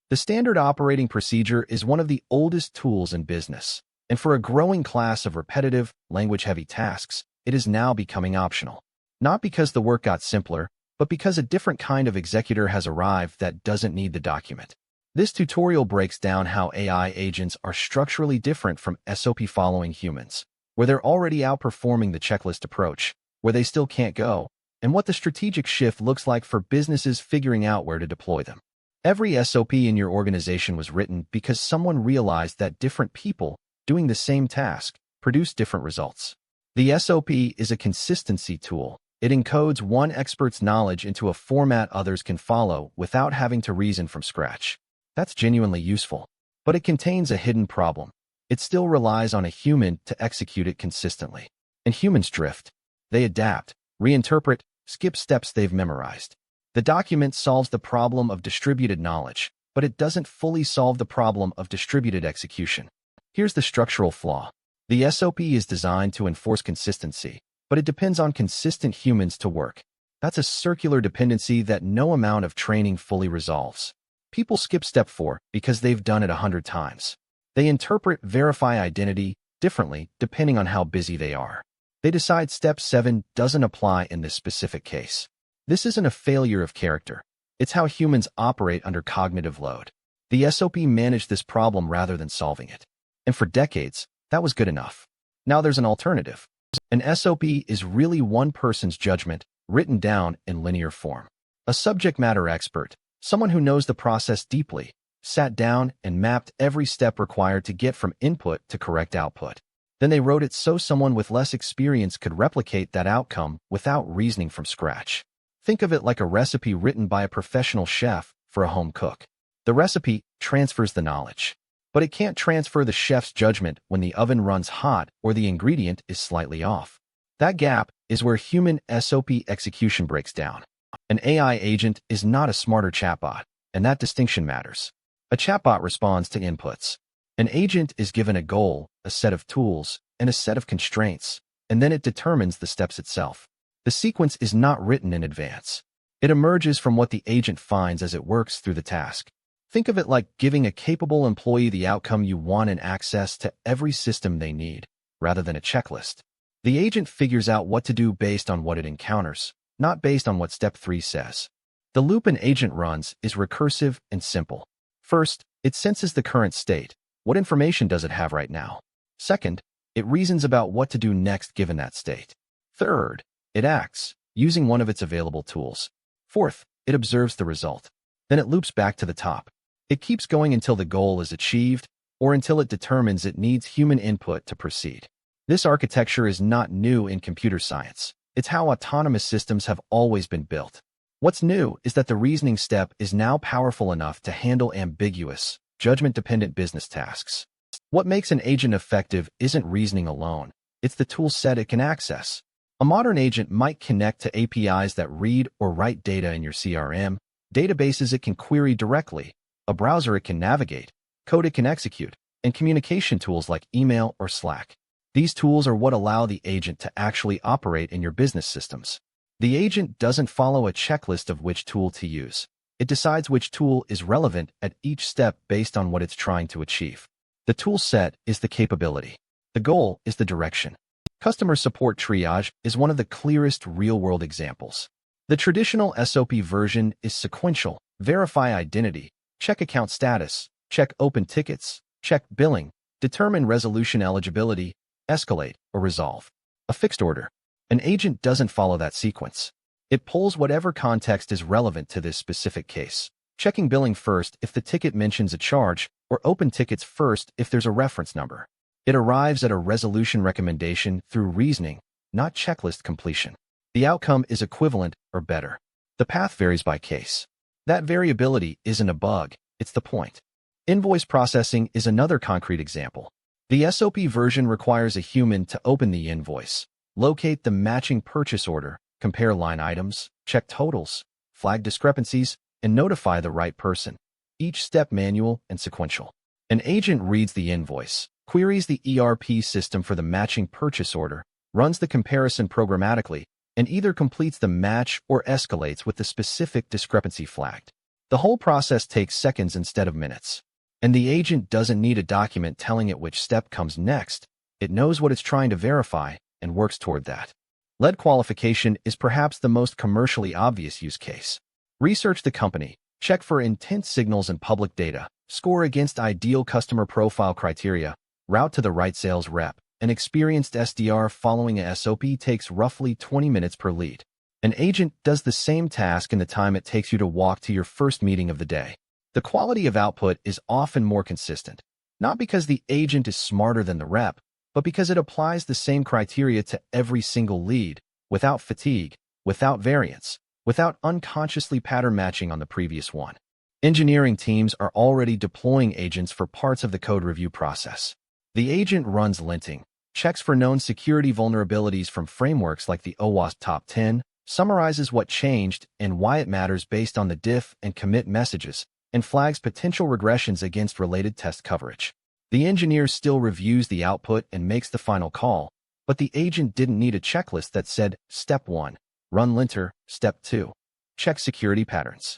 The standard operating procedure is one of the oldest tools in business, and for a growing class of repetitive, language-heavy tasks, it is now becoming optional. Not because the work got simpler, but because a different kind of executor has arrived that doesn't need the document. This tutorial breaks down how AI agents are structurally different from SOP-following humans, where they're already outperforming the checklist approach, where they still can't go, and what the strategic shift looks like for businesses figuring out where to deploy them. Every SOP in your organization was written because someone realized that different people doing the same task produce different results. The SOP is a consistency tool. It encodes one expert's knowledge into a format others can follow without having to reason from scratch. That's genuinely useful. But it contains a hidden problem. It still relies on a human to execute it consistently. And humans drift. They adapt, reinterpret, skip steps they've memorized. The document solves the problem of distributed knowledge, but it doesn't fully solve the problem of distributed execution. Here's the structural flaw. The SOP is designed to enforce consistency, but it depends on consistent humans to work. That's a circular dependency that no amount of training fully resolves. People skip step 4 because they've done it 100 times. They interpret verify identity differently depending on how busy they are. They decide step 7 doesn't apply in this specific case. This isn't a failure of character. It's how humans operate under cognitive load. The SOP managed this problem rather than solving it. And for decades, that was good enough. Now there's an alternative. An SOP is really one person's judgment written down in linear form. A subject matter expert, someone who knows the process deeply, sat down and mapped every step required to get from input to correct output. Then they wrote it so someone with less experience could replicate that outcome without reasoning from scratch. Think of it like a recipe written by a professional chef for a home cook. The recipe transfers the knowledge, but it can't transfer the chef's judgment when the oven runs hot or the ingredient is slightly off. That gap is where human SOP execution breaks down. An AI agent is not a smarter chatbot, and that distinction matters. A chatbot responds to inputs. An agent is given a goal, a set of tools, and a set of constraints, and then it determines the steps itself. The sequence is not written in advance. It emerges from what the agent finds as it works through the task. Think of it like giving a capable employee the outcome you want and access to every system they need, rather than a checklist. The agent figures out what to do based on what it encounters, not based on what step 3 says. The loop an agent runs is recursive and simple. First, it senses the current state. What information does it have right now? Second, it reasons about what to do next given that state. Third, it acts, using one of its available tools. Fourth, it observes the result. Then it loops back to the top. It keeps going until the goal is achieved, or until it determines it needs human input to proceed. This architecture is not new in computer science. It's how autonomous systems have always been built. What's new is that the reasoning step is now powerful enough to handle ambiguous, judgment-dependent business tasks. What makes an agent effective isn't reasoning alone. It's the tool set it can access. A modern agent might connect to APIs that read or write data in your CRM, databases it can query directly, a browser it can navigate, code it can execute, and communication tools like email or Slack. These tools are what allow the agent to actually operate in your business systems. The agent doesn't follow a checklist of which tool to use. It decides which tool is relevant at each step based on what it's trying to achieve. The tool set is the capability. The goal is the direction. Customer support triage is one of the clearest real-world examples. The traditional SOP version is sequential: verify identity, check account status, check open tickets, check billing, determine resolution eligibility, escalate, or resolve. A fixed order. An agent doesn't follow that sequence. It pulls whatever context is relevant to this specific case, checking billing first if the ticket mentions a charge, or open tickets first if there's a reference number. It arrives at a resolution recommendation through reasoning, not checklist completion. The outcome is equivalent or better. The path varies by case. That variability isn't a bug, it's the point. Invoice processing is another concrete example. The SOP version requires a human to open the invoice, locate the matching purchase order, compare line items, check totals, flag discrepancies, and notify the right person. Each step manual and sequential. An agent reads the invoice, queries the ERP system for the matching purchase order, runs the comparison programmatically, and either completes the match or escalates with the specific discrepancy flagged. The whole process takes seconds instead of minutes. And the agent doesn't need a document telling it which step comes next. It knows what it's trying to verify and works toward that. Lead qualification is perhaps the most commercially obvious use case. Research the company, check for intent signals and public data, score against ideal customer profile criteria, route to the right sales rep. An experienced SDR following a SOP takes roughly 20 minutes per lead. An agent does the same task in the time it takes you to walk to your first meeting of the day. The quality of output is often more consistent, not because the agent is smarter than the rep, but because it applies the same criteria to every single lead, without fatigue, without variance, without unconsciously pattern matching on the previous one. Engineering teams are already deploying agents for parts of the code review process. The agent runs linting, checks for known security vulnerabilities from frameworks like the OWASP Top 10, summarizes what changed and why it matters based on the diff and commit messages, and flags potential regressions against related test coverage. The engineer still reviews the output and makes the final call, but the agent didn't need a checklist that said, Step 1, run linter, Step 2, check security patterns.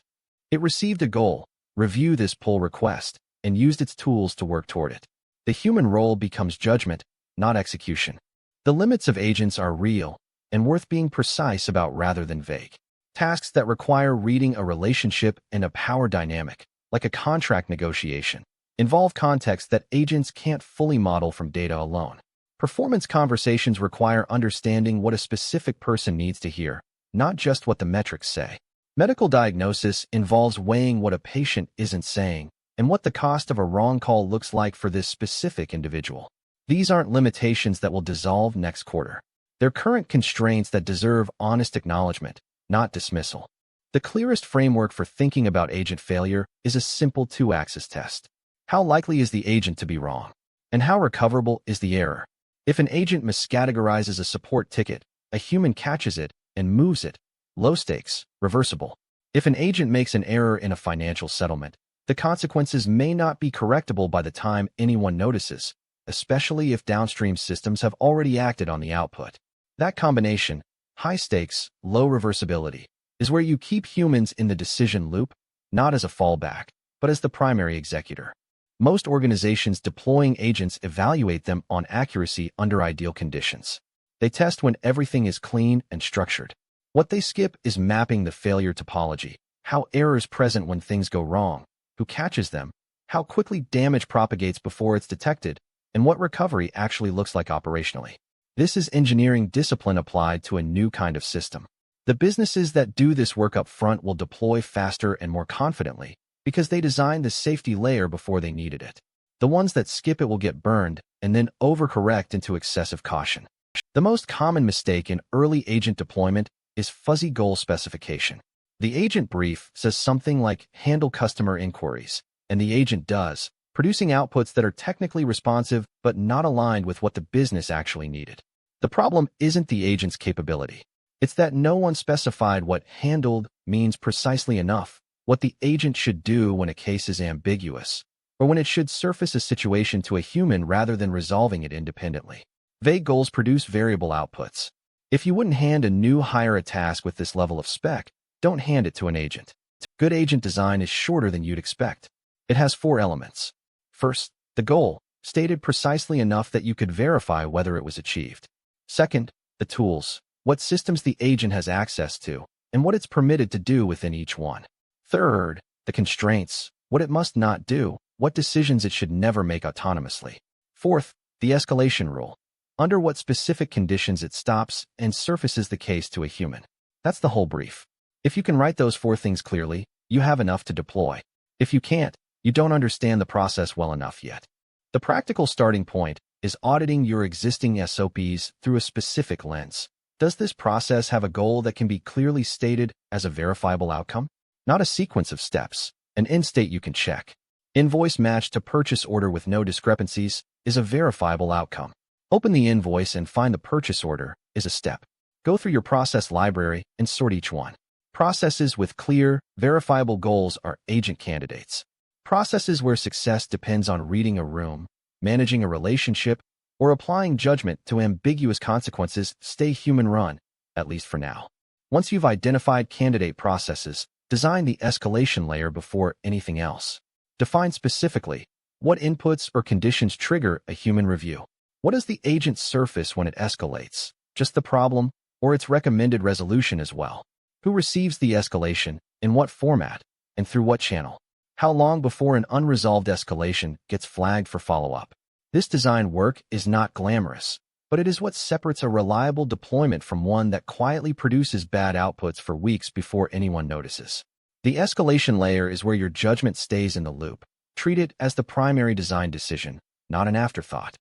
It received a goal, review this pull request, and used its tools to work toward it. The human role becomes judgment, not execution. The limits of agents are real and worth being precise about rather than vague. Tasks that require reading a relationship and a power dynamic, like a contract negotiation, involve context that agents can't fully model from data alone. Performance conversations require understanding what a specific person needs to hear, not just what the metrics say. Medical diagnosis involves weighing what a patient isn't saying and what the cost of a wrong call looks like for this specific individual. These aren't limitations that will dissolve next quarter. They're current constraints that deserve honest acknowledgement, not dismissal. The clearest framework for thinking about agent failure is a simple two-axis test. How likely is the agent to be wrong? And how recoverable is the error? If an agent miscategorizes a support ticket, a human catches it and moves it. Low stakes, reversible. If an agent makes an error in a financial settlement, the consequences may not be correctable by the time anyone notices, especially if downstream systems have already acted on the output. That combination, high stakes, low reversibility, is where you keep humans in the decision loop, not as a fallback, but as the primary executor. Most organizations deploying agents evaluate them on accuracy under ideal conditions. They test when everything is clean and structured. What they skip is mapping the failure topology, how errors present when things go wrong, who catches them, how quickly damage propagates before it's detected, and what recovery actually looks like operationally. This is engineering discipline applied to a new kind of system. The businesses that do this work up front will deploy faster and more confidently because they designed the safety layer before they needed it. The ones that skip it will get burned and then overcorrect into excessive caution. The most common mistake in early agent deployment is fuzzy goal specification. The agent brief says something like handle customer inquiries, and the agent does, producing outputs that are technically responsive but not aligned with what the business actually needed. The problem isn't the agent's capability. It's that no one specified what handled means precisely enough, what the agent should do when a case is ambiguous, or when it should surface a situation to a human rather than resolving it independently. Vague goals produce variable outputs. If you wouldn't hand a new hire a task with this level of spec, don't hand it to an agent. Good agent design is shorter than you'd expect. It has 4 elements. First, the goal, stated precisely enough that you could verify whether it was achieved. Second, the tools, what systems the agent has access to, and what it's permitted to do within each one. Third, the constraints, what it must not do, what decisions it should never make autonomously. Fourth, the escalation rule, under what specific conditions it stops and surfaces the case to a human. That's the whole brief. If you can write those 4 things clearly, you have enough to deploy. If you can't, you don't understand the process well enough yet. The practical starting point is auditing your existing SOPs through a specific lens. Does this process have a goal that can be clearly stated as a verifiable outcome? Not a sequence of steps, an end state you can check. Invoice matched to purchase order with no discrepancies is a verifiable outcome. Open the invoice and find the purchase order is a step. Go through your process library and sort each one. Processes with clear, verifiable goals are agent candidates. Processes where success depends on reading a room, managing a relationship, or applying judgment to ambiguous consequences stay human-run, at least for now. Once you've identified candidate processes, Design the escalation layer before anything else. Define specifically what inputs or conditions trigger a human review. What does the agent surface when it escalates? Just the problem, or its recommended resolution as well? Who receives the escalation, in what format, and through what channel? How long before an unresolved escalation gets flagged for follow-up? This design work is not glamorous, but it is what separates a reliable deployment from one that quietly produces bad outputs for weeks before anyone notices. The escalation layer is where your judgment stays in the loop. Treat it as the primary design decision, not an afterthought.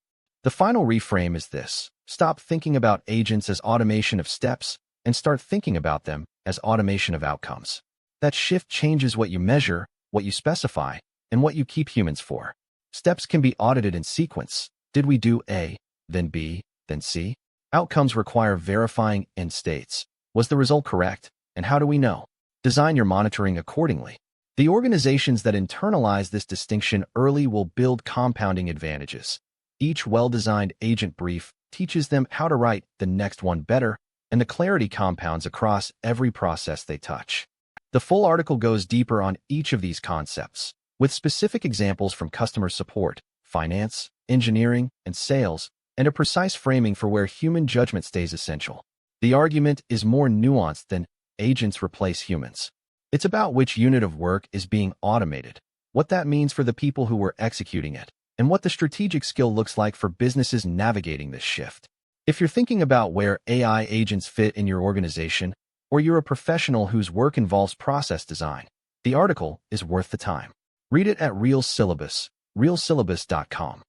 The final reframe is this: stop thinking about agents as automation of steps and start thinking about them as automation of outcomes. That shift changes what you measure, what you specify, and what you keep humans for. Steps can be audited in sequence. Did we do A, then B, then C? Outcomes require verifying end states. Was the result correct? And how do we know? Design your monitoring accordingly. The organizations that internalize this distinction early will build compounding advantages. Each well-designed agent brief teaches them how to write the next one better, and the clarity compounds across every process they touch. The full article goes deeper on each of these concepts, with specific examples from customer support, finance, engineering, and sales, and a precise framing for where human judgment stays essential. The argument is more nuanced than agents replace humans. It's about which unit of work is being automated, what that means for the people who were executing it, and what the strategic skill looks like for businesses navigating this shift. If you're thinking about where AI agents fit in your organization, or you're a professional whose work involves process design, the article is worth the time. Read it at realsyllabus.com.